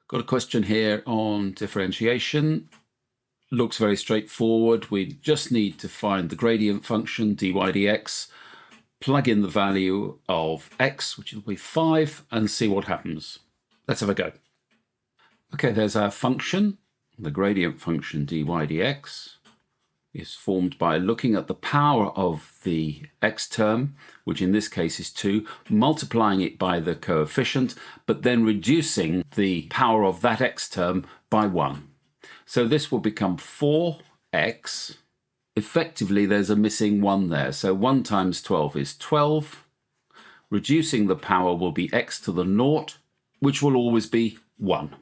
Got a question here on differentiation. Looks very straightforward. We just need to find the gradient function dy dx, plug in the value of x, which will be 5, and see what happens. Let's have a go. Okay, there's our function. The gradient function dy dx is formed by looking at the power of the x term, which in this case is 2, multiplying it by the coefficient, but then reducing the power of that x term by 1. So this will become 4x. Effectively, there's a missing 1 there. So 1 times 12 is 12. Reducing the power will be x to the 0, which will always be 1.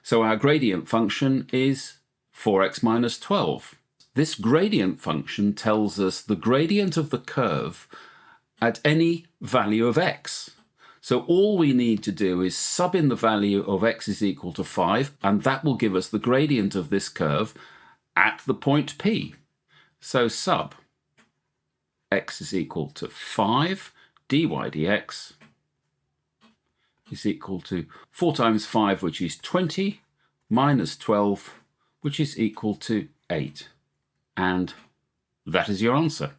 So our gradient function is 4x minus 12. This gradient function tells us the gradient of the curve at any value of x. So all we need to do is sub in the value of x is equal to 5, and that will give us the gradient of this curve at the point P. So sub x is equal to 5 dy dx is equal to 4 times 5, which is 20, minus 12, which is equal to 8. And that is your answer.